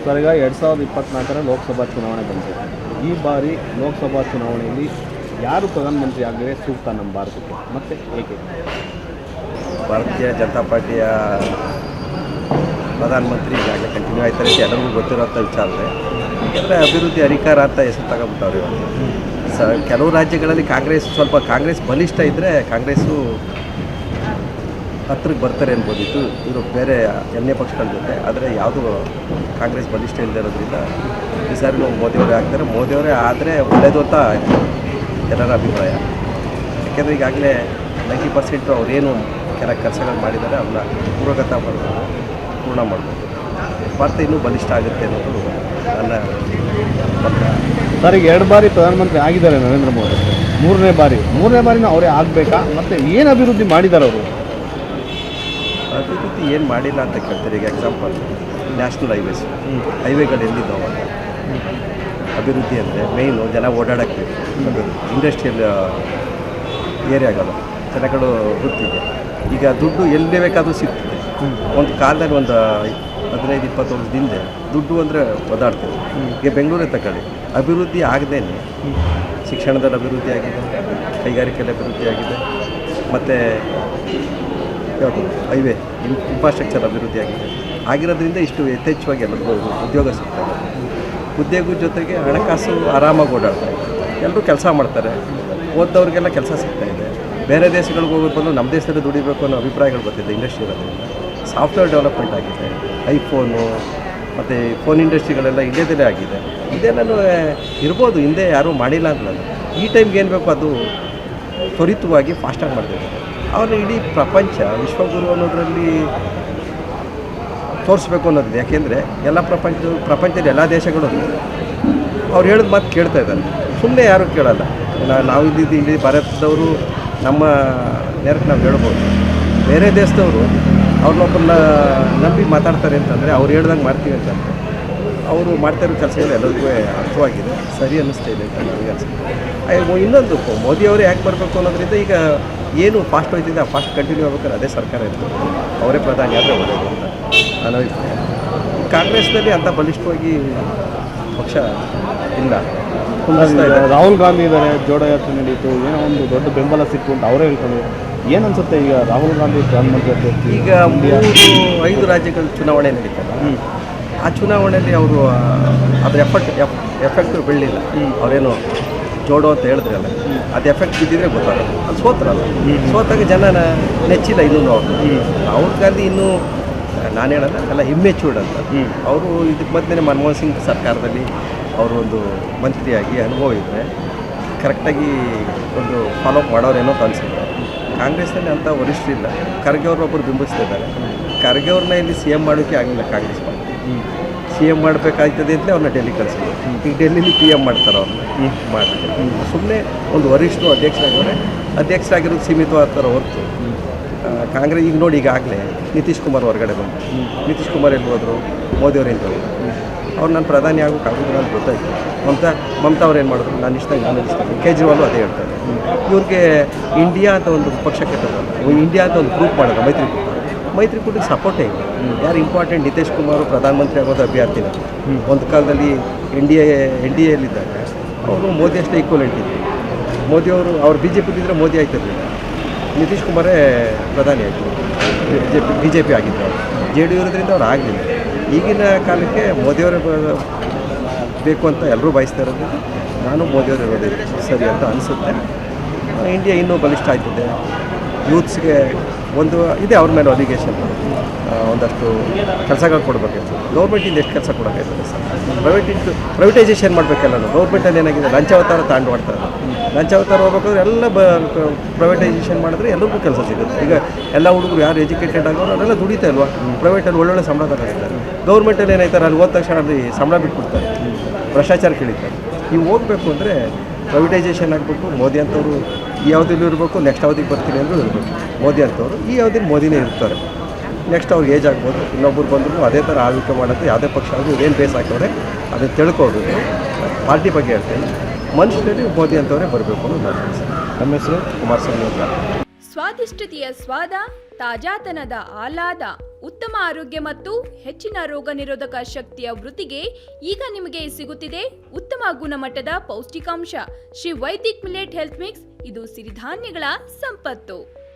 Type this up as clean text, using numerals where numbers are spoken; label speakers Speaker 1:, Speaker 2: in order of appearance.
Speaker 1: Sir, ಈಗ 2024 ಲೋಕಸಭಾ ಚುನಾವಣೆ ಬಂತು. ಈ ಬಾರಿ ಲೋಕಸಭಾ ಚುನಾವಣೆಯಲ್ಲಿ ಯಾರು ಪ್ರಧಾನಮಂತ್ರಿ ಆಗಿದ್ರೆ ಸೂಕ್ತ ನಮ್ಮ ಭಾರತಕ್ಕೆ, ಮತ್ತು ಏಕೆ?
Speaker 2: ಭಾರತೀಯ ಜನತಾ ಪಾರ್ಟಿಯ ಪ್ರಧಾನಮಂತ್ರಿ ಈಗಾಗಲೇ ಕಂಟಿನ್ಯೂ ಆಯ್ತಾರೆ ಅಂತ ಎಲ್ಲರಿಗೂ ಗೊತ್ತಿರೋಂಥ ವಿಚಾರ. ಯಾಕೆಂದರೆ ಅಭಿವೃದ್ಧಿ ಅಧಿಕಾರ ಅಂತ ಹೆಸರು ತಗೊಂಬಿಟ್ಟವ್ರು ಇವಾಗ. ಕೆಲವು ರಾಜ್ಯಗಳಲ್ಲಿ ಕಾಂಗ್ರೆಸ್ ಬಲಿಷ್ಠ ಇದ್ದರೆ ಕಾಂಗ್ರೆಸ್ಸು ಹತ್ರಕ್ಕೆ ಬರ್ತಾರೆ ಅನ್ಬೋದಿತ್ತು ಇವರು ಬೇರೆ ಎನ್ನೇ ಪಕ್ಷಗಳ ಜೊತೆ. ಆದರೆ ಯಾವುದು ಕಾಂಗ್ರೆಸ್ ಬಲಿಷ್ಠ ಇಲ್ಲದೆ ಇರೋದ್ರಿಂದ ಈ ಸಾರಿ ಮೋದಿಯವರೇ ಆಗ್ತಾರೆ. ಮೋದಿಯವರೇ ಆದರೆ ಒಳ್ಳೆಯದು ಅಂತ ಎಲ್ಲರ ಅಭಿಪ್ರಾಯ. ಯಾಕೆಂದರೆ ಈಗಾಗಲೇ 90% ಅವರೇನು ಕೆಲ ಕೆಲಸಗಳು ಮಾಡಿದ್ದಾರೆ ಅವನ್ನ ಪೂರ್ಣ ಮಾಡ್ಬೋದು. ಭಾರತ ಇನ್ನೂ ಬಲಿಷ್ಠ ಆಗುತ್ತೆ ಅನ್ನೋದು ನನ್ನ ಮತ.
Speaker 1: ಸರ್, ಈಗ 2 ಬಾರಿ ಪ್ರಧಾನಮಂತ್ರಿ ಆಗಿದ್ದಾರೆ ನರೇಂದ್ರ ಮೋದಿ. ಮೂರನೇ ಬಾರಿನೂ ಅವರೇ ಆಗಬೇಕಾ? ಮತ್ತು ಏನು ಅಭಿವೃದ್ಧಿ ಮಾಡಿದ್ದಾರೆ ಅವರು?
Speaker 2: ಅಭಿವೃದ್ಧಿ ಏನು ಮಾಡಿಲ್ಲ ಅಂತ ಕೇಳ್ತಾರೆ. ಈಗ ಎಕ್ಸಾಂಪಲ್ ನ್ಯಾಷನಲ್ ಹೈವೇಗಳು ಎಲ್ಲಿದ್ದಾವೆ ಅಂತ ಅಭಿವೃದ್ಧಿ ಅಂದರೆ ಮೇಯ್ನು ಜನ ಓಡಾಡೋಕ್ಕೆ ಇಂಡಸ್ಟ್ರಿಯಲ್ ಏರಿಯಾಗಳು ಜನಗಳು ವೃತ್ತಿಗೆ ಈಗ ದುಡ್ಡು ಎಲ್ಲಿ ಬೇಕಾದರೂ ಸಿಗ್ತದೆ. ಒಂದು ಕಾಲದಲ್ಲಿ ಒಂದು 15-20 ವರ್ಷದಿಂದ ದುಡ್ಡು ಅಂದರೆ ಓದಾಡ್ತೇವೆ. ಈಗ ಬೆಂಗಳೂರೇ ತಗೊಳ್ಳಿ, ಅಭಿವೃದ್ಧಿ ಆಗದೇ ಶಿಕ್ಷಣದಲ್ಲಿ ಅಭಿವೃದ್ಧಿ ಆಗಿದೆ, ಕೈಗಾರಿಕೆಯಲ್ಲಿ ಅಭಿವೃದ್ಧಿ ಆಗಿದೆ, ಮತ್ತು ಯಾವುದು ಹೈವೇ ಇನ್ಫ್ರಾಸ್ಟ್ರಕ್ಚರ್ ಅಭಿವೃದ್ಧಿ ಆಗಿರೋದ್ರಿಂದ ಇಷ್ಟು ಯಥೇಚ್ಛವಾಗಿ ಎಲ್ಲರಿಗೂ ಉದ್ಯೋಗ ಸಿಗ್ತದೆ. ಉದ್ಯೋಗದ ಜೊತೆಗೆ ಹಣಕಾಸು ಆರಾಮಾಗಿ ಓಡಾಡ್ತಾರೆ, ಎಲ್ಲರೂ ಕೆಲಸ ಮಾಡ್ತಾರೆ, ಓದ್ದವ್ರಿಗೆಲ್ಲ ಕೆಲಸ ಸಿಗ್ತಾಯಿದೆ. ಬೇರೆ ದೇಶಗಳಿಗೆ ಹೋಗೋದು ಬಂದು ನಮ್ಮ ದೇಶದಲ್ಲಿ ದುಡಿಬೇಕು ಅನ್ನೋ ಅಭಿಪ್ರಾಯಗಳು ಬರ್ತಿದೆ. ಇಂಡಸ್ಟ್ರಿ ಇರೋದ್ರಿಂದ ಸಾಫ್ಟ್ವೇರ್ ಡೆವಲಪ್ಮೆಂಟ್ ಆಗಿದೆ, ಐಫೋನು ಮತ್ತು ಫೋನ್ ಇಂಡಸ್ಟ್ರಿಗಳೆಲ್ಲ ಇಂಡಿಯಾದಲ್ಲೇ ಆಗಿದೆ. ಇದೆಲ್ಲನೂ ಇರ್ಬೋದು, ಹಿಂದೆ ಯಾರೂ ಮಾಡಿಲ್ಲ ಅಂತ. ಈ ಟೈಮ್ಗೆ ಏನು ಬೇಕು ಅದು ತ್ವರಿತವಾಗಿ ಫಾಸ್ಟಾಗಿ ಮಾಡ್ತಿದ್ದಾರೆ. ಅವ್ರನ್ನ ಇಡೀ ಪ್ರಪಂಚ ವಿಶ್ವಗುರು ಅನ್ನೋದರಲ್ಲಿ ತೋರಿಸ್ಬೇಕು ಅನ್ನೋದಿದೆ. ಯಾಕೆಂದರೆ ಎಲ್ಲ ಪ್ರಪಂಚದ ಎಲ್ಲ ದೇಶಗಳು ಅವ್ರು ಹೇಳಿದ ಮಾತು ಕೇಳ್ತಾ ಇದ್ದಾರೆ. ಸುಮ್ಮನೆ ಯಾರೂ ಕೇಳಲ್ಲ. ನಾವು ಇಲ್ಲಿ ಭಾರತದವರು ನಮ್ಮ ನೇರಕ್ಕೆ ನಾವು ಹೇಳ್ಬೋದು. ಬೇರೆ ದೇಶದವರು ಅವ್ರನ್ನೊಬ್ಬರನ್ನ ನಂಬಿ ಮಾತಾಡ್ತಾರೆ ಅಂತಂದರೆ ಅವ್ರು ಹೇಳ್ದಂಗೆ ಮಾಡ್ತೀವಿ ಅಂತಂದರೆ ಅವರು ಮಾಡ್ತಾ ಇರೋ ಕೆಲಸಗಳು ಎಲ್ಲರಿಗೂ ಅರ್ಥವಾಗಿದೆ, ಸರಿ ಅನ್ನಿಸ್ತಾ ಇದೆ ಅಂತ ನನಗೆ ಅನಿಸುತ್ತೆ. ಇನ್ನೊಂದು ಮೋದಿಯವರೇ ಯಾಕೆ ಬರಬೇಕು ಅನ್ನೋದ್ರಿಂದ ಈಗ ಏನು ಫಾಸ್ಟ್ ಹೋಯ್ತಿದೆ ಆ ಫಾಸ್ಟ್ ಕಂಟಿನ್ಯೂ ಆಗ್ಬೇಕಾದ್ರೆ ಅದೇ ಸರ್ಕಾರ ಇರ್ತದೆ, ಅವರೇ ಪ್ರಧಾನಿ ಆದರೆ ಒಳ್ಳೆಯದು ಅಂತ ನನ್ನ ಅಭಿಪ್ರಾಯ. ಕಾಂಗ್ರೆಸ್ನಲ್ಲಿ ಅಂಥ ಬಲಿಷ್ಠವಾಗಿ ಪಕ್ಷ ಇಲ್ಲ.
Speaker 1: ರಾಹುಲ್ ಗಾಂಧಿ ಇದ್ದಾರೆ, ಜೋಡೋ ಯಾತ್ರೆ ನಡೀತು, ಏನೋ ಒಂದು ದೊಡ್ಡ ಬೆಂಬಲ ಸಿಕ್ತು ಅಂತ ಅವರೇ ಹೇಳ್ತಾರೆ. ಏನು ಅನ್ಸುತ್ತೆ ಈಗ ರಾಹುಲ್ ಗಾಂಧಿ ಪ್ರಧಾನಮಂತ್ರಿ ಅಭ್ಯರ್ಥಿ?
Speaker 2: ಈಗ 5 ರಾಜ್ಯಗಳ ಚುನಾವಣೆ ನಡೀತಲ್ಲ, ಆ ಚುನಾವಣೆಯಲ್ಲಿ ಅವರು ಅದರ ಎಫೆಕ್ಟ್ ಬೀಳಲಿಲ್ಲ. ಅವರೇನು ಜೋಡೋ ಅಂತ ಹೇಳಿದ್ರಲ್ಲ, ಅದು ಎಫೆಕ್ಟ್ ಬಿದ್ದಿದ್ರೆ ಗೊತ್ತಾಗಲ್ಲ. ಅದು ಸೋತ್ರಲ್ಲ, ಸೋತಾಗ ಜನನ ನೆಚ್ಚಿಲ್ಲ. ಇನ್ನೂ ರಾಹುಲ್ ಗಾಂಧಿ ಇನ್ನೂ ನಾನು ಹೇಳೋಣ ಎಲ್ಲ ಇಮ್ಮೆಚ್ಯೂರ್ಡ್ ಅಂತ. ಅವರು ಇದಕ್ಕೆ ಮೊದಲೇ ಮನಮೋಹನ್ ಸಿಂಗ್ ಸರ್ಕಾರದಲ್ಲಿ ಅವರು ಒಂದು ಮಂತ್ರಿಯಾಗಿ ಅನುಭವ ಇದ್ದರೆ ಕರೆಕ್ಟಾಗಿ ಒಂದು ಫಾಲೋಅಪ್ ಮಾಡೋರೇನೋ ಅಂತ ಅನಿಸುತ್ತೆ. ಕಾಂಗ್ರೆಸ್ನಲ್ಲಿ ಅಂಥ ವರಿಷ್ಠರಿಲ್ಲ. ಖರ್ಗೆ ಅವ್ರೊಬ್ಬರು ಬಿಂಬಿಸ್ತಿದ್ದಾರೆ. ಖರ್ಗೆ ಅವ್ರನ್ನ ಇಲ್ಲಿ CM ಮಾಡೋಕ್ಕೆ ಆಗಲಿಲ್ಲ ಕಾಂಗ್ರೆಸ್ ಪಾರ್ಟಿ. CM ಮಾಡಬೇಕಾಗ್ತದೆ ಅಂತಲೇ ಅವ್ರನ್ನ ಡೆಲ್ಲಿ ಕಳಿಸಿದ್ರು. ಈಗ ಡೆಲ್ಲಿಲಿ PM ಮಾಡ್ತಾರೆ ಅವ್ರನ್ನ ಮಾಡ್ತಾರೆ. ಸುಮ್ಮನೆ ಒಂದು ವರಿಷ್ಠರು ಅಧ್ಯಕ್ಷರಾಗಿರೋದು ಸೀಮಿತವಾಗ್ತಾರೆ ಹೊರತು ಕಾಂಗ್ರೆಸ್ ಈಗ ನೋಡಿ ಈಗಾಗಲೇ ನಿತೀಶ್ ಕುಮಾರ್ ಹೊರಗಡೆ ಬಂದರು. ನಿತೀಶ್ ಕುಮಾರ್ ಎಲ್ಲಿ ಹೋದರು? ಮೋದಿಯವ್ರು ಹೋದರು. ಅವ್ರು ನಾನು ಪ್ರಧಾನಿ ಆಗೋಕ್ಕಾಗೋದು ನನಗೆ ಗೊತ್ತಾಯಿತು. ಮಮತಾ ಅವ್ರು ಏನು ಮಾಡಿದ್ರು? ನಾನು ಇಷ್ಟ ಕೇಜ್ರಿವಾಲು ಅದೇ ಹೇಳ್ತಾರೆ. ಇವ್ರಿಗೆ ಇಂಡಿಯಾ ಅಂತ ಒಂದು ಪಕ್ಷಕ್ಕೆ ತಗೊಂಡು ಇಂಡಿಯಾ ಅಂತ ಒಂದು ಗ್ರೂಪ್ ಮಾಡೋದು ಮೈತ್ರಿಕೂಟಕ್ಕೆ ಸಪೋರ್ಟೇ ಇಲ್ಲ. ಯಾರು ಇಂಪಾರ್ಟೆಂಟ್? ನಿತೀಶ್ ಕುಮಾರು ಪ್ರಧಾನಮಂತ್ರಿ ಆಗೋದು ಅಭ್ಯರ್ಥಿನ. ಒಂದು ಕಾಲದಲ್ಲಿ NDA ಯಲ್ಲಿದ್ದಾಗ ಅವರು ಮೋದಿ ಅಷ್ಟೇ ಈಕ್ವಲೆಂಟ್ ಇತ್ತು. ಮೋದಿಯವರು ಅವ್ರು BJP ಇದ್ದರೆ ಮೋದಿ ಆಯ್ತಿರಲಿಲ್ಲ, ನಿತೀಶ್ ಕುಮಾರೇ ಪ್ರಧಾನಿ ಆಯಿತು. BJP ಆಗಿದ್ದರು. ಅವರು JDU ಇರೋದ್ರಿಂದ ಅವ್ರು ಆಗಲಿಲ್ಲ. ಈಗಿನ ಕಾಲಕ್ಕೆ ಮೋದಿಯವರೇ ಬೇಕು ಅಂತ ಎಲ್ಲರೂ ಬಯಸ್ತಾ ಇರೋದ್ರಿಂದ ನಾನು ಮೋದಿಯವರು ಇರೋದೇ ಸರಿ ಅಂತ ಅನಿಸುತ್ತೆ. ಇಂಡಿಯಾ ಇನ್ನೂ ಬಲಿಷ್ಠ ಆಯ್ತಿದೆ. ಯೂತ್ಸ್ಗೆ ಒಂದು ಇದೆ ಅವ್ರ ಮೇಲೆ ಅಲಿಗೇಷನ್, ಒಂದಷ್ಟು ಕೆಲಸಗಳು ಕೊಡಬೇಕಾಯ್ತು. ಗೌರ್ಮೆಂಟಿಂದ ಎಷ್ಟು ಕೆಲಸ ಕೊಡೋಕ್ಕಾಯ್ತದೆ ಸರ್? ಪ್ರೈವೇಟೈಸೇಷನ್ ಮಾಡಬೇಕಲ್ಲ. ಗೌರ್ಮೆಂಟಲ್ಲಿ ಏನಾಗಿದೆ, ಲಂಚಾವತಾರ ತಾಂಡು ಮಾಡ್ತಾರೆ. ಲಂಚಾವತಾರ ಹೋಗ್ಬೇಕಾದ್ರೆ ಎಲ್ಲ ಪ್ರೈವೇಟೈಸೇಷನ್ ಮಾಡಿದ್ರೆ ಎಲ್ಲರಿಗೂ ಕೆಲಸ ಸಿಗುತ್ತೆ. ಈಗ ಎಲ್ಲ ಹುಡುಗರು ಯಾರು ಎಜುಕೇಟೆಡ್ ಆಗೋರು ಅವರೆಲ್ಲ ದುಡಿತಾ ಇಲ್ವಾ? ಪ್ರೈವೇಟಲ್ಲಿ ಒಳ್ಳೊಳ್ಳೆ ಸಂಬಳ ತಗೊಳ್ತಾರೆ. ಗೌರ್ಮೆಂಟಲ್ಲಿ ಏನಾಯ್ತಾರೆ, ಅಲ್ಲಿ ಹೋದ ತಕ್ಷಣ ಅಲ್ಲಿ ಸಂಬಳ ಬಿಟ್ಬಿಡ್ತಾರೆ, ಭ್ರಷ್ಟಾಚಾರ ಕೇಳಿತಾರೆ. ನೀವು ಹೋಗಬೇಕು ಅಂದರೆ ಪ್ರೈವೇಟೈಸೇಷನ್ ಆಗಿಬಿಟ್ಟು ಮೋದಿ ಅಂತವರು ಈ ಅವಧಿಯಲ್ಲಿ ಇರಬೇಕು, ನೆಕ್ಸ್ಟ್ ಅವಧಿಗೆ ಬರ್ತೀನಿ ಅಂದರೂ ಇರಬೇಕು. ಮೋದಿ ಅಂತವರು ಈ ಅವಧಿಯಲ್ಲಿ ಮೋದಿನೇ ಇರ್ತಾರೆ. ನೆಕ್ಸ್ಟ್ ಅವ್ರಿಗೆ ಏಜ್ ಆಗ್ಬೋದು, ಇನ್ನೊಬ್ಬರು ಬಂದರೂ ಅದೇ ಥರ ಆಳ್ವಿಕೆ ಮಾಡೋದು. ಯಾವುದೇ ಪಕ್ಷ ಆದರೂ ಏನು ಬೇಸ್ ಹಾಕಿದ್ರೆ ಅದನ್ನು ತಿಳ್ಕೊಬೇಕು. ಪಾರ್ಟಿ ಬಗ್ಗೆ ಹೇಳ್ತೇನೆ, ಮನುಷ್ಯರಲ್ಲಿ ಮೋದಿ ಅಂತವರೇ ಬರಬೇಕು ಅನ್ನೋದು ನನ್ನ ಅನಿಸಿಕೆ. ನಮ್ಮ ಹೆಸರು ಕುಮಾರಸ್ವಾಮಿ ಅಂತ.
Speaker 3: ಸ್ವಾದಿಷ್ಟತೆಯ ಸ್ವಾದ, ತಾಜಾತನದ ಆಹ್ಲಾದ. ಉತ್ತಮ ಆರೋಗ್ಯ ಮತ್ತು ಹೆಚ್ಚಿನ ರೋಗ ನಿರೋಧಕ ಶಕ್ತಿಯ ವೃದ್ಧಿಗೆ ಈಗ ನಿಮಗೆ ಸಿಗುತ್ತಿದೆ ಉತ್ತಮ ಗುಣಮಟ್ಟದ ಪೌಷ್ಟಿಕಾಂಶ Shri Vaidik millet health mix. ಇದು ಸಿರಿಧಾನ್ಯಗಳ ಸಂಪತ್ತು.